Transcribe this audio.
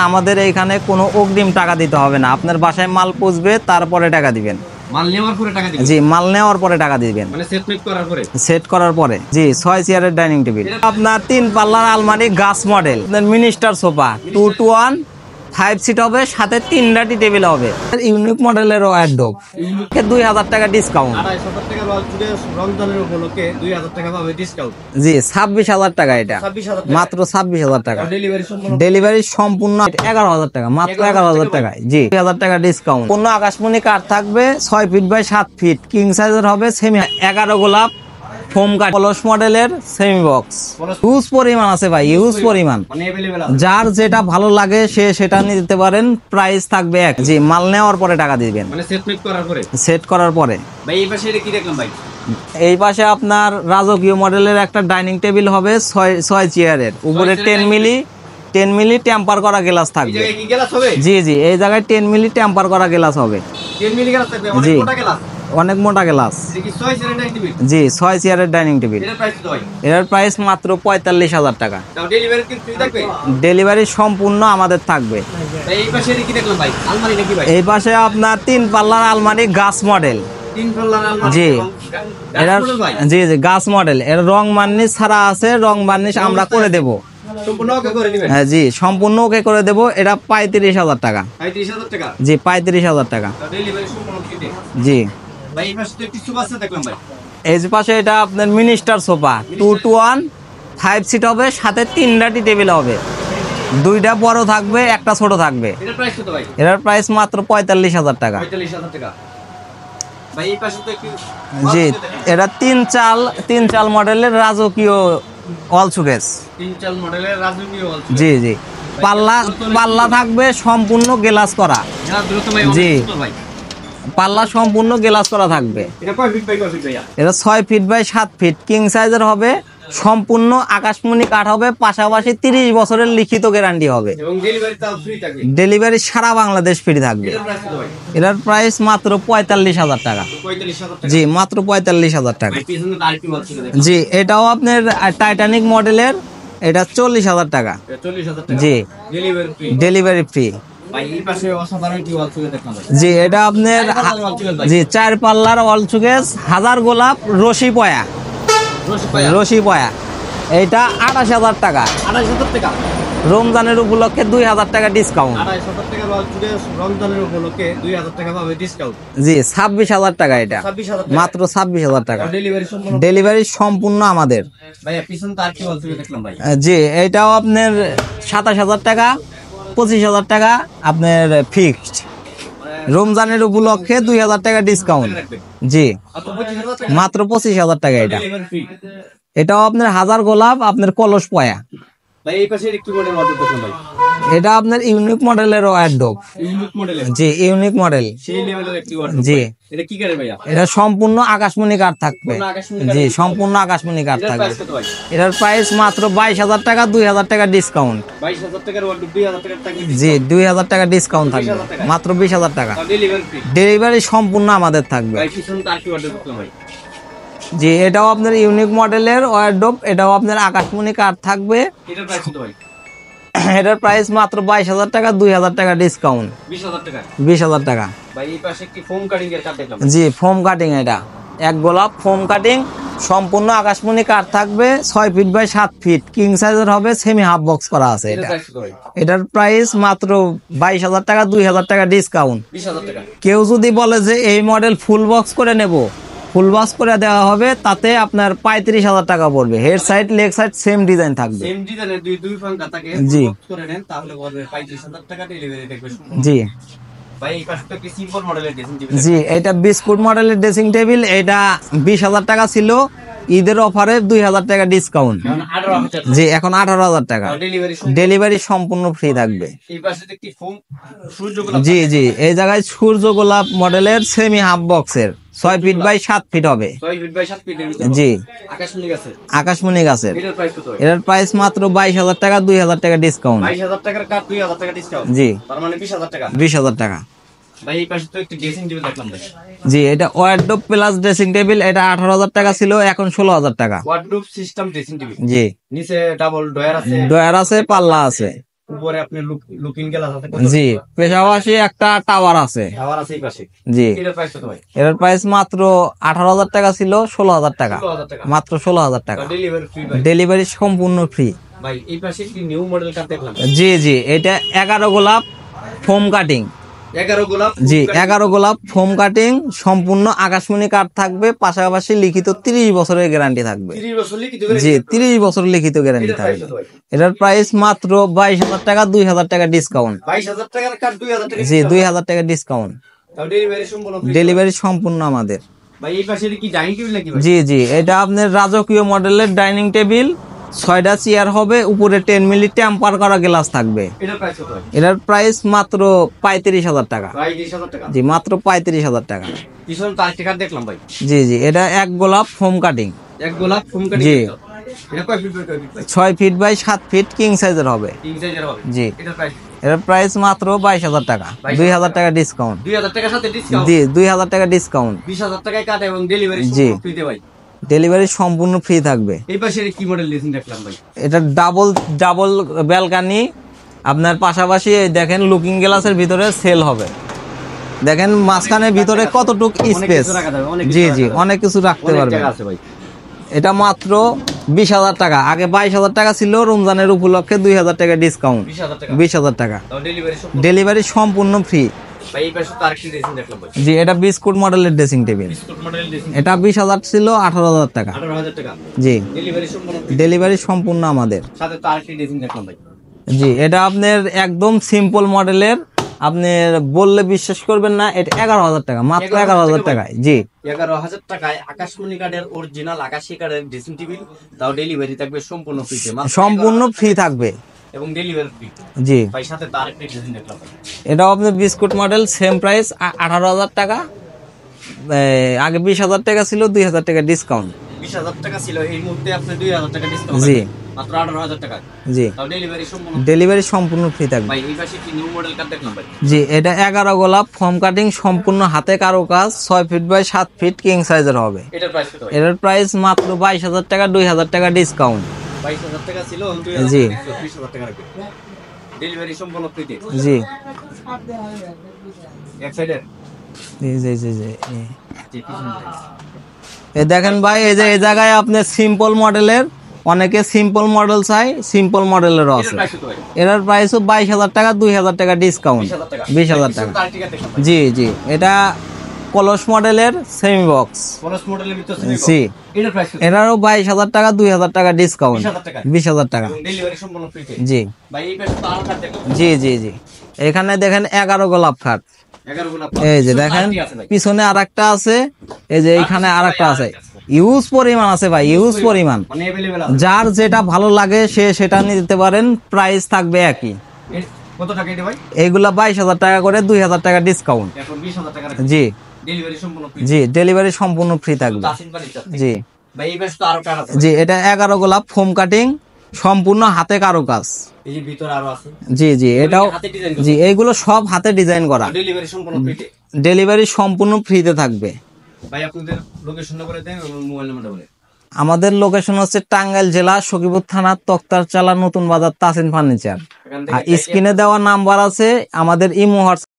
আমাদের এইখানে কোনো অগ্রিম টাকা দিতে হবে না, আপনার বাসায় মাল পৌঁছবে তারপরে টাকা দিবেন। মাল নেওয়ার পরে টাকা দিবেন? জি, মাল নেওয়ার পরে টাকা দিবেন, মানে সেট করার পরে। সেট করার পরে। জি, 6 চেয়ারের ডাইনিং টেবিল, আপনার 3 পাল্লার আলমারি, গাছ মডেল, আপনার মিনিস্টার সোফা 2 to 1 5 সিট হবে, সাথে 3টা টি টেবিল হবে। ইউনিক মডেলের ওয়ারড্রোব 2000 টাকা ডিসকাউন্ট। 2500 টাকা রমজানের উপলক্ষে 2000 টাকা পাবে ডিসকাউন্ট। জি, 26000 টাকা, এটা 26000 মাত্র 26000 টাকা। ডেলিভারি ডেলিভারি সম্পূর্ণ 11000 টাকা, মাত্র 11000 টাকায়। জি, 2000 টাকা ডিসকাউন্ট। পূর্ণ আকাশমণি কাঠ থাকবে, 6 ফিট বাই 7 ফিট, কিং সাইজের হবে, সেমি 11 গোলাপ ফোম কাঠ, পলস মডেলের সেমি বক্স। হিউজ পরিমাণ আছে ভাই, হিউজ পরিমাণ। যার যেটা ভালো লাগে সে সেটা নিতে পারেন, প্রাইস থাকবে এক। জি, মাল নেওয়ার পরে টাকা দিবেন, মানে সেট করার পরে। সেট করার পরে। ভাই এই পাশে এটা কি দেখলাম ভাই? এই পাশে আপনার রাজকীয় মডেলের একটা ডাইনিং টেবিল হবে, 6 চেয়ারের, উপরে 10 মিলি টেম্পার করা গ্লাস থাকবে। এই কি গ্লাস হবে? জি জি, এই জায়গায় 10 মিলি টেম্পার করা গ্লাস হবে। 10 মিলি গ্লাস থাকবে, অনেক জি, মোটা গ্লাস, অনেক মোটা গ্লাস। এটা কি 6 চেয়ারের ডাইনিং টেবিল? জি, 6 চেয়ারের ডাইনিং টেবিল। এটার প্রাইস কত ভাই? এর প্রাইস মাত্র 45000 টাকা। তাও ডেলিভারি কি ফ্রি থাকবে? ডেলিভারি সম্পূর্ণ আমাদের থাকবে। ভাই এই পাশে এটা কি দেখলাম ভাই? আলমারি নাকি ভাই? এই পাশে আপনার 3 পাল্লার আলমারি, গাছ মডেল। 3 পাল্লার আলমারি। জি, এর ভাই জি জি গাছ মডেল। এর রং বার্নিশ ছাড়া আছে, রং বার্নিশ আমরা করে দেব। সম্পূর্ণ ওকে করে দিবেন? হ্যাঁ জি, সম্পূর্ণ ওকে করে দেব। এটা 35000 টাকা। 35000 টাকা? জি, 35000 টাকা। ডেলিভারি সম্পূর্ণ ফ্রি। জি, ভাই এই পাশে তো একটু সোফা আছে দেখলাম ভাই। এই যে পাশে এটা আপনার মিনিস্টার সোফা 2 to 1 5 সিট হবে, সাথে 3টা টি টেবিল হবে, 2টা বড় থাকবে, একটা ছোট থাকবে। এটার প্রাইস কত ভাই? এর প্রাইস মাত্র 45000 টাকা। 45000 টাকা। ভাই এই পাশে তো একটু জি, এটা 3 চাল মডেলের রাজকীয় অল সুকেস। 3 চাল মডেলের রাজকীয় ওয়াল। জি জি, পাল্লা থাকবে সম্পূর্ণ গ্লাস করা। না দ্রুত ভাই, জি, অনেক সুন্দর ভাই। পাল্লা সম্পূর্ণ গ্লাস করা থাকবে। এটা কয় ফিট বাই কয় ফিট ভাইয়া? এটা 6 ফিট বাই 7 ফিট, কিং সাইজের হবে, সম্পূর্ণ আকাশমণি কাঠ হবে, পাশাপাশি 30 বছরের লিখিত গ্যারান্টি হবে। এবং ডেলিভারি তাও ফ্রি থাকবে? ডেলিভারি সারা বাংলাদেশ ফ্রি থাকবে। এটার প্রাইস কত ভাই? এটার প্রাইস মাত্র 45000 টাকা। 45000 টাকা। জি, মাত্র 45000 টাকা। ভাই পিছনে তো আরেকটি ওয়াল ছিল দেখলাম। জি, এটাও আপনার টাইটানিক মডেলের, এটা 40000 টাকা। এটা 40000 টাকা। জি, ডেলিভারি ফ্রি। Delivery free. ভাই এই পাশে অসাধারণ একটি ওয়াল ছিল দেখলাম ভাই। জি, এটা আপনার জি 4 পাল্লার অল সুকেস, 1000 গোলাপ রশি পয়া, রশি পয়া। এইটা 28000 টাকা। 28000 টাকা। রমজানের উপলক্ষে 2000 টাকা ডিসকাউন্ট। 28000 টাকা ওয়াল জুড়ে রমজানের উপলক্ষে 2000 টাকা পাবে ডিসকাউন্ট। জি, 26000 টাকা এটা, 26000 টাকা। মাত্র 26000 টাকা। ডেলিভারি সম্পূর্ণ। ডেলিভারি সম্পূর্ণ আমাদের। ভাই পিছনে তো আরেকটি ওয়াল ছিল দেখলাম ভাই। জি, এটাও আপনার 27000 টাকা, 25000 টাকা আপনার ফিক্সড। রমজানের উপলক্ষে 2000 টাকা ডিসকাউন্ট। জি, মাত্র 25000 টাকা এটা। Delivery free. এটাও আপনার 1000 গোলাপ, আপনার কলস পয়া। ভাই এই পাশে একটু মডেল অর্ডার দেখলাম ভাই। এটা আপনার ইউনিক মডেলের ওয়ারড্রোব। ইউনিক মডেলের? জি, ইউনিক মডেল। সেই লেভেলের একটি অর্ডার। জি, এটা কি করে ভাইয়া? এটা সম্পূর্ণ আকাশমণি কাঠ থাকবে। সম্পূর্ণ আকাশমণি কাঠ? জি, সম্পূর্ণ আকাশমণি কাঠ এটার থাকবে। প্রাইস কত ভাই? এটার প্রাইস মাত্র 22000 টাকা, 2000 টাকা ডিসকাউন্ট। 22000 টাকার অর্ডার 2000 টাকা থাকবে। জি, 2000 টাকা ডিসকাউন্ট থাকবে, 20000 টাকা। মাত্র 20000 টাকা। Delivery free. ডেলিভারি সম্পূর্ণ আমাদের থাকবে। ভাই পিছনে তো আরেকটি অর্ডার দেখলাম ভাই। জি, এটাও আপনার ইউনিক মডেলের ওয়ারড্রোব, এটাও আপনার আকাশমণি কাঠ থাকবে। এটার প্রাইস কত ভাই? এটার প্রাইস মাত্র 22000 টাকা, 2000 টাকা ডিসকাউন্ট, 20000 টাকা। 20000 টাকা। ভাই এই পাশে একটি ফোম কাটিং এর কাট দেখলাম। জি, ফোম কাটিং, এটা 1 গোলাপ ফোম কাটিং, সম্পূর্ণ আকাশমণি কাঠ থাকবে, 6 ফিট বাই 7 ফিট, কিং সাইজের হবে, সেমি হাফ বক্স করা আছে এটার এটা। প্রাইস কত ভাই? এটার প্রাইস মাত্র 22000 টাকা, 2000 টাকা ডিসকাউন্ট। 20000 টাকা। কেউ যদি বলে যে এই মডেল ফুল বক্স করে নেব, ফুল বক্স করে দেওয়া হবে, তাতে আপনার 35000 টাকা পড়বে। Head side leg side same design থাকবে। সেম ডিজাইনের দুই পাঙ্কা থাকে, জি। বক্স করে নেন তাহলে পড়বে 35000 টাকা, ডেলিভারি থাকবে। জি ভাই এই পাশে তো একটি সিম্পল মডেলের ড্রেসিং টেবিল। জি, এটা বিস্কুট মডেলের ড্রেসিং টেবিল, এটা 20000 টাকা ছিল, ঈদের অফারে 2000 টাকা ডিসকাউন্ট। এখন 18000 জি, এখন 18000 টাকা। ডেলিভারি। ডেলিভারি সম্পূর্ণ ফ্রি থাকবে। এই পাশে একটি ফোম সূর্য গোলাপ। জি জি, এই জায়গায় সূর্য গোলাপ মডেলের সেমি হাফ বক্সের, 6 ফিট বাই 7 ফিট হবে। 6 ফিট বাই 7 ফিটের জি, আকাশমণি আছে। আকাশমণি গাছের। এটার প্রাইস কত? এটার প্রাইস মাত্র 22000 টাকা, 2000 টাকা ডিসকাউন্ট। 22000 টাকার কাট, 2000 টাকা ডিসকাউন্ট। জি, তার মানে 20000 টাকা। 20000 টাকা। ভাই এই পাশে তো একটি ড্রেসিং টেবিল দেখলাম ভাই। জি, এটা ওয়ারড্রোব প্লাস ড্রেসিং টেবিল, এটা 18000 টাকা ছিল, এখন 16000 টাকা। Wardrobe system dressing table. জি, নিচে ডাবল ডয়ার আছে। ডয়ার আছে, পাল্লা আছে। উপরে আপনি লুকিং গ্লাস আছে জি, পাশাপাশি একটা টাওয়ার আছে। আবার আছে এই পাশে। জি, এটার প্রাইস কত ভাই? এটার প্রাইস মাত্র 18,000 টাকা ছিল, 16,000 টাকা, 16,000 টাকা। মাত্র 16,000 টাকা। ডেলিভারি ফ্রি ভাই। ডেলিভারি সম্পূর্ণ ফ্রি। ভাই এই পাশে কি নিউ মডেল কার দেখলাম? জি জি, এটা 11 গোলাপ ফোম কাটিং। 11 গোলাপ। জি, 11 গোলাপ ফোম কাটিং, সম্পূর্ণ আকাশমণি কাঠ থাকবে, পাশাপাশি লিখিত 30 বছরের গ্যারান্টি থাকবে। 30 বছর লিখিত জি, 30 বছর লিখিত গ্যারান্টি এটার প্রাইস থাকবে। কত ভাই? এটার প্রাইস মাত্র 22,000 টাকা, 2,000 টাকা ডিসকাউন্ট। 22,000 টাকার কার 2,000 টাকা। জি, 2,000 টাকা ডিসকাউন্ট। তাও ডেলিভারি সম্পূর্ণ ফ্রি। ডেলিভারি সম্পূর্ণ আমাদের। ভাই এই পাশে কি ডাইনিং টেবিল নাকি ভাই? জি জি, এটা আপনার রাজকীয় মডেলের ডাইনিং টেবিল, 6টা চেয়ার হবে, উপরে 10 মিলি টেম্পার করা গ্লাস থাকবে। এটার প্রাইস কত ভাই? এটার প্রাইস মাত্র 35,000 টাকা। 22,000 টাকা। জি, মাত্র 35,000 টাকা। পিছনে তার টিকার দেখলাম ভাই। জি জি, এটা 1 গোলাপ ফোম কাটিং। 1 গোলাপ ফোম কাটিং। জি। এটা কয় ফিট বাই কয় ফিট ভাই? 6 ফিট বাই 7 ফিট কিং সাইজের হবে। কিং সাইজের হবে। জি। এটার প্রাইস এটার প্রাইস মাত্র 22,000 টাকা, 2,000 টাকা ডিসকাউন্ট। 2,000 টাকার সাথে ডিসকাউন্ট। জি, 2,000 টাকা ডিসকাউন্ট। 20,000 টাকায় কাটে এবং ডেলিভারি জি। সম্পূর্ণ ফ্রিতে ভাই। ডেলিভারি সম্পূর্ণ ফ্রি থাকবে। এই পাশে কি মডেল দিয়েছেন দেখলাম ভাই? এটা ডাবল ডাবল ব্যালকানি, আপনার পাশাপাশি এই দেখেন লুকিং গ্লাসের ভিতরে সেল হবে। দেখেন মাঝখানে ভিতরে কতটুক অনেক স্পেস। কিছু রাখা যাবে, অনেক কিছু জি রাখা জি, যাবে। অনেক কিছু রাখতে অনেক পারবেন। জায়গা আছে ভাই। এটা মাত্র 20,000 টাকা, আগে 22,000 টাকা ছিল, রমজানের উপলক্ষে 2,000 টাকা ডিসকাউন্ট। 20,000 টাকা। 20,000 টাকা। তাও ডেলিভারি সম্পূর্ণ। ডেলিভারি সম্পূর্ণ ফ্রি। ভাই এই পাশে তো আরেকটি দিয়েছেন দেখলাম ভাই। জি, এটা বিস্কুট মডেলের ড্রেসিং টেবিল। বিস্কুট মডেল দিয়েছেন। এটা 20,000 ছিল, 18,000 টাকা। 18,000 টাকা। জি, ডেলিভারি সম্পূর্ণ free। ডেলিভারি সম্পূর্ণ আমাদের। সাথে তো আরেকটি দিয়েছেন দেখলাম ভাই। জি, এটা আপনার একদম সিম্পল মডেলের, আপনি বললে বিশ্বাস করবেন না, এটা 11,000 টাকা, মাত্র 11,000 টাকায়। জি, 11,000 টাকায় আকাশমণি কাঠের অরিজিনাল আকাশী কাঠের ড্রেসিং টেবিল, তাও ডেলিভারি থাকবে সম্পূর্ণ ফ্রিতে। সম্পূর্ণ ফ্রি থাকবে। এবং ডেলিভারি ফ্রি। জি, ভাই সাথে তো আরেকটি ড্রেসিং দেখলাম ভাই। এটাও আপনার বিস্কুট মডেল, সেম প্রাইস 18,000 টাকা। আগে 20,000 টাকা ছিল, 2,000 টাকা ডিসকাউন্ট। 20,000 টাকা ছিল, এই মুহূর্তে আপনি 2,000 টাকা ডিসকাউন্ট। জি। মাত্র 18,000 টাকা। জি, তাও ডেলিভারি সম্পূর্ণ। ডেলিভারি সম্পূর্ণ ফ্রি থাকবে। ভাই এই পাশে কি নিউ মডেল কাঠ দেখলাম ভাই? জি, এটা 11 গোলাপ ফর্ম কাটিং, সম্পূর্ণ হাতে কারো কাজ, 6 ফিট বাই 7 ফিট কিং সাইজের হবে। এটার প্রাইস কত ভাই? এটার প্রাইস মাত্র 22,000 টাকা, 2,000 টাকা ডিসকাউন্ট। 22,000 টাকা ছিল, জি। 20,000 টাকা রাখবে। ডেলিভারি সম্পূর্ণ ফ্রিতে। জি এক সাইডে। জি জি জি জি। জি, পিছনে। এই দেখেন ভাই, এই যে এই জায়গায় আপনি সিম্পল মডেলের, অনেকে সিম্পল মডেল চাই, সিম্পল মডেলেরও এটার আছে। প্রাইস কত ভাই? এটার প্রাইসও 22,000 টাকা, 2,000 টাকা ডিসকাউন্ট। 20,000 টাকা। 20,000 পিছনে টাকা। তো আরেকটি কাঠ দেখলাম ভাই। জি জি, এটা কলস মডেলের সেমি বক্স। পলাশ মডেলের ভিতর সেমি বক্স। জি, এটার প্রাইস কত? এটারও 22,000 টাকা, 2,000 টাকা ডিসকাউন্ট। 20,000 টাকা। 20,000 টাকা। এবং ডেলিভারি সম্পূর্ণ ফ্রিতে। জি ভাই এই পাশে তো আরো কাঠ দেখলাম। জি জি জি, এখানে দেখেন 11 গোলাপ খাট। 11 গোলাপ। এই যে পিছনে দেখেন, আরেকটি আছে ভাই। পিছনে আরেকটা আছে, এই যে এইখানে আরেকটা আছে। ইউজ পরিমাণ আছে ভাই, ইউজ পরিমাণ। মানে अवेलेबल আছে। যার যেটা ভালো লাগে সে সেটা নিতে পারেন, প্রাইস থাকবে একই। কত টাকা এটা ভাই? এইগুলা 22,000 টাকা করে, 2,000 টাকা ডিসকাউন্ট। এখন 20,000 টাকা রাখবে। জি ডেলিভারি সম্পূর্ণ ফ্রি। জি, ডেলিভারি সম্পূর্ণ ফ্রি থাকবে। তাসিন বাড়ি চাচ্ছে। জি ভাই এই পাশে তো আরো কাঠ আছে। জি, এটা 11 গোলাপ ফোম কাটিং, সম্পূর্ণ হাতে কারো কাজ। এই যে ভিতরে আরো আছে। জি জি, এটাও হাতে ডিজাইন করা। জি, এইগুলো সব হাতে ডিজাইন করা। ডেলিভারি সম্পূর্ণ ফ্রিতে। ডেলিভারি সম্পূর্ণ ফ্রিতে থাকবে। ভাই আপনাদের লোকেশনটা বলে দেন এবং মোবাইল নাম্বারটা বলে। আমাদের লোকেশন হচ্ছে টাঙ্গাইল জেলা সখীপুর থানা তক্তার চালা নতুন বাজার তাসিন ফার্নিচার। এখান আর থেকে স্ক্রিনে দেওয়া নাম্বার আছে, আমাদের ইমো হোয়াটসঅ্যাপ